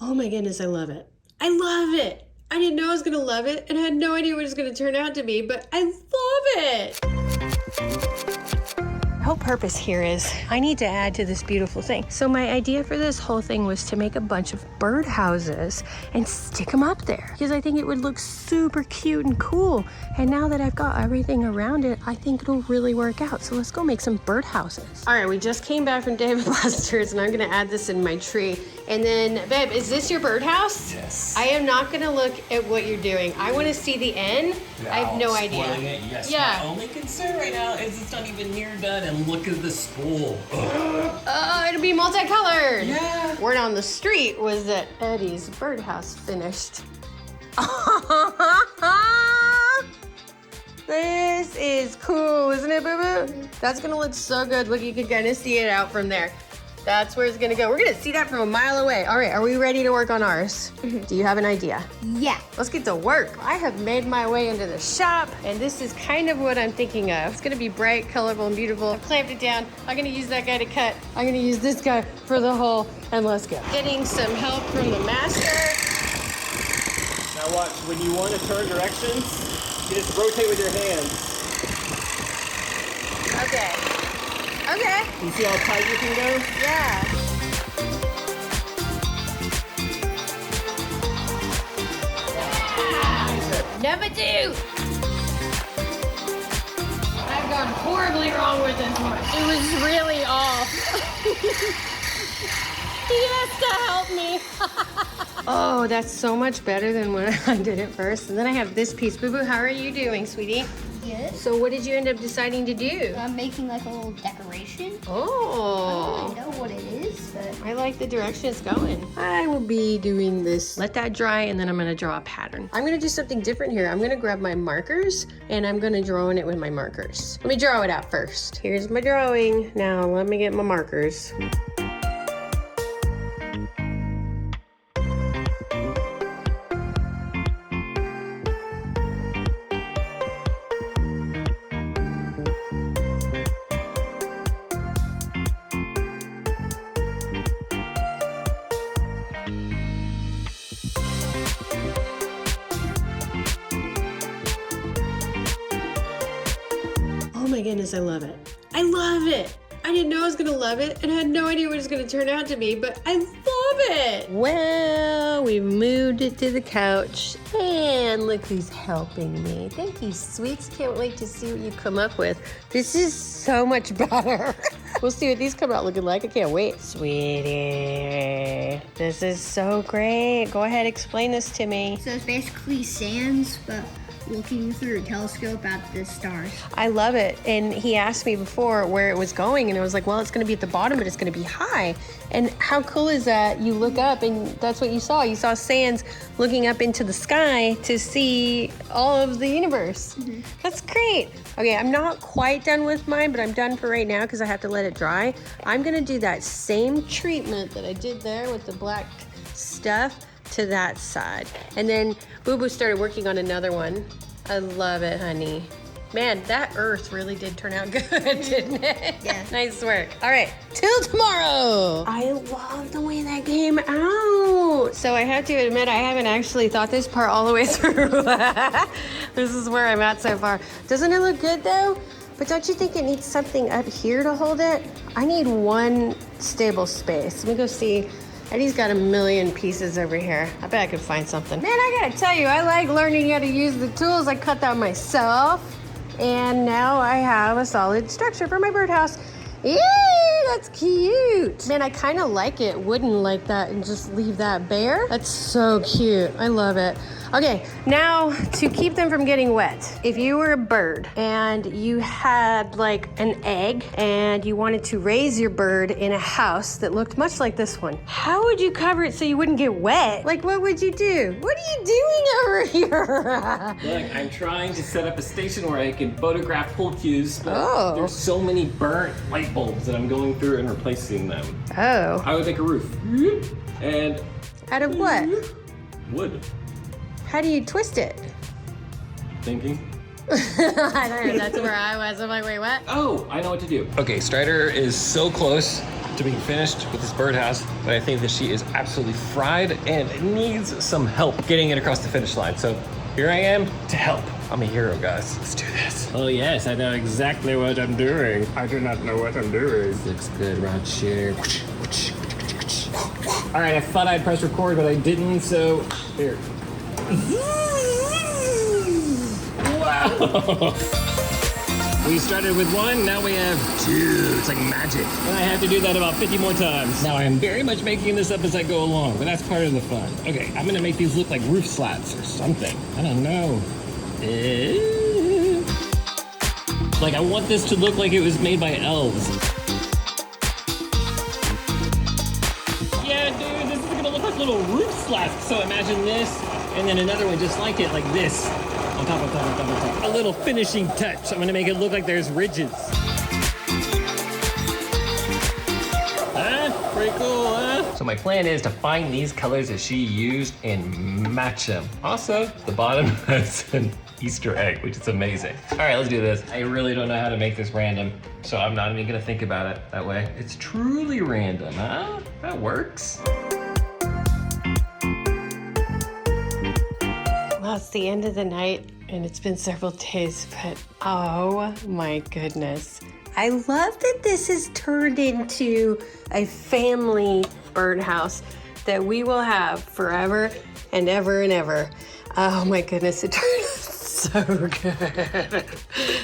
Oh my goodness, I love it. I love it. I didn't know I was gonna love it, and I had no idea what it was gonna turn out to be, but I love it. Whole purpose here is I need to add to this beautiful thing. So my idea for this whole thing was to make a bunch of birdhouses and stick them up there because I think it would look super cute and cool. And now that I've got everything around it, I think it'll really work out. So let's go make some birdhouses. All right, we just came back from Dave & Buster's and I'm gonna add this in my tree. And then, babe, is this your birdhouse? Yes. I am not gonna look at what you're doing. I wanna see the end. Without I have no idea. spoiling it, yes. Yeah. My only concern right now is it's not even near done, and look at the spool. It'll be multicolored. Yeah. Word on the street was that Eddie's birdhouse finished. This is cool, isn't it, boo-boo? That's gonna look so good. Look, you can kind of see it out from there. That's where it's gonna go. We're gonna see that from a mile away. All right, are we ready to work on ours? Do you have an idea? Yeah. Let's get to work. I have made my way into the shop, and this is kind of what I'm thinking of. It's gonna be bright, colorful, and beautiful. I clamped it down. I'm gonna use that guy to cut. I'm gonna use this guy for the hole, and let's go. Getting some help from the master. Now watch, when you want to turn directions, you just rotate with your hands. Okay. Okay. You see how tight you can go? Yeah. Never do. I've gone horribly wrong with this one. It was really off. He has to help me. Oh, that's so much better than when I did it first. And then I have this piece. Boo Boo, how are you doing, sweetie? Good. So what did you end up deciding to do? I'm making like a little decoration. Oh. I don't really know what it is, but I like the direction it's going. I will be doing this. Let that dry, and then I'm gonna draw a pattern. I'm gonna do something different here. I'm gonna grab my markers, and I'm gonna draw in it with my markers. Let me draw it out first. Here's my drawing. Now let me get my markers. Oh my goodness, I love it. I love it. I didn't know I was gonna love it, and I had no idea what it was gonna turn out to be, but I love it. Well, we've moved it to the couch, and look who's helping me. Thank you, sweets. Can't wait to see what you come up with. This is so much better. We'll see what these come out looking like. I can't wait. Sweetie, this is so great. Go ahead, explain this to me. so it's basically sands, but looking through a telescope at the stars. I love it. And he asked me before where it was going, and I was like, well, it's going to be at the bottom, but it's going to be high. And how cool is that? You look up, and that's what you saw. You saw sands looking up into the sky to see all of the universe. That's great. Okay, I'm not quite done with mine, but I'm done for right now because I have to let it dry. I'm going to do that same treatment that I did there with the black stuff to that side. And then Boo Boo started working on another one. I love it, honey. Man, that earth really did turn out good, didn't it? Yeah. Nice work. All right, till tomorrow. I love the way that came out. So I have to admit, I haven't actually thought this part all the way through. This is where I'm at so far. Doesn't it look good though? But don't you think it needs something up here to hold it? I need one stable space. Let me go see. Eddie's got a million pieces over here. I bet I could find something. Man, I gotta tell you, I like learning how to use the tools. I cut that myself. And now I have a solid structure for my birdhouse. Yay, that's cute. Man, I kind of like it wooden like that and just leave that bare. That's so cute. I love it. Okay, now to keep them from getting wet, if you were a bird and you had like an egg and you wanted to raise your bird in a house that looked much like this one, how would you cover it so you wouldn't get wet? Like, what would you do? What are you doing over here? Look, I'm trying to set up a station where I can photograph pool cues, but Oh. there's so many burnt light bulbs that I'm going through and replacing them. Oh, I would make a roof. And out of what? wood. How do you twist it? Thinking. I don't know, that's where I was. I'm like, wait, what? Oh, I know what to do. Okay, Strider is so close to being finished with this birdhouse, but I think that she is absolutely fried and needs some help getting it across the finish line. So here I am to help. I'm a hero, guys. Let's do this. Oh yes, I know exactly what I'm doing. I do not know what I'm doing. Looks good, Roger. All right, I thought I'd press record, but I didn't, so here. Wow! We started with 1, now we have 2. It's like magic. And I have to do that about 50 more times. Now I am very much making this up as I go along, but that's part of the fun. Okay, I'm gonna make these look like roof slats or something. I don't know. Like, I want this to look like it was made by elves. Yeah, dude, this is gonna look like little roof slats. So imagine this, and then another one just like it, like this. On top, on top, on top, on top. A little finishing touch. I'm gonna make it look like there's ridges. Huh? Pretty cool, huh? So my plan is to find these colors that she used and match them. Also, the bottom has an Easter egg, which is amazing. All right, let's do this. I really don't know how to make this random, so I'm not even gonna think about it that way. It's truly random, huh? That works. Well, it's the end of the night and it's been several days, but oh my goodness. I love that this has turned into a family birdhouse that we will have forever and ever and ever. Oh my goodness, it turned out so good.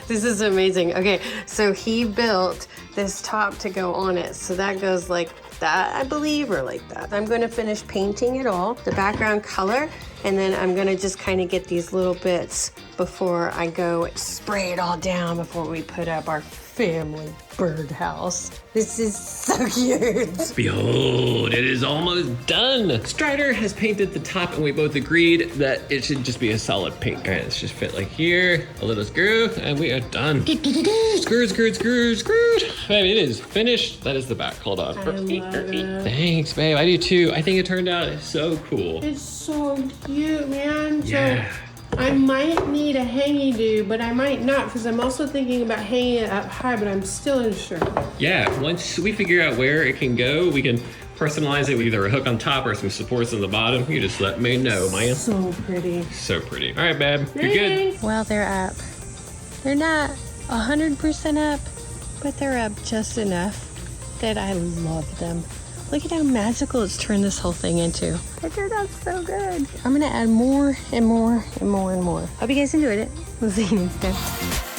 This is amazing. Okay, so he built this top to go on it. So that goes like that, I believe, or like that. I'm gonna finish painting it all, the background color, and then I'm gonna just kind of get these little bits before I go spray it all down before we put up our family birdhouse. This is so cute. Behold, it is almost done. Strider has painted the top and we both agreed that it should just be a solid paint. All right, let's just fit like here, a little screw, and we are done. Screw, screw, screw, screw. Babe, it is finished. That is the back, hold on. I love it. Thanks, babe, I do too. I think it turned out so cool. It's so cute, man. Yeah. So I might need a hangy do, but I might not, because I'm also thinking about hanging it up high, but I'm still unsure. Yeah, once we figure out where it can go, we can personalize it with either a hook on top or some supports on the bottom. You just let me know, man. So pretty. So pretty. All right, babe, you're good. Well, they're up. They're not 100% up, but they're up just enough that I love them. Look at how magical it's turned this whole thing into. It turned out so good. I'm gonna add more and more and more and more. Hope you guys enjoyed it. We'll see you next time.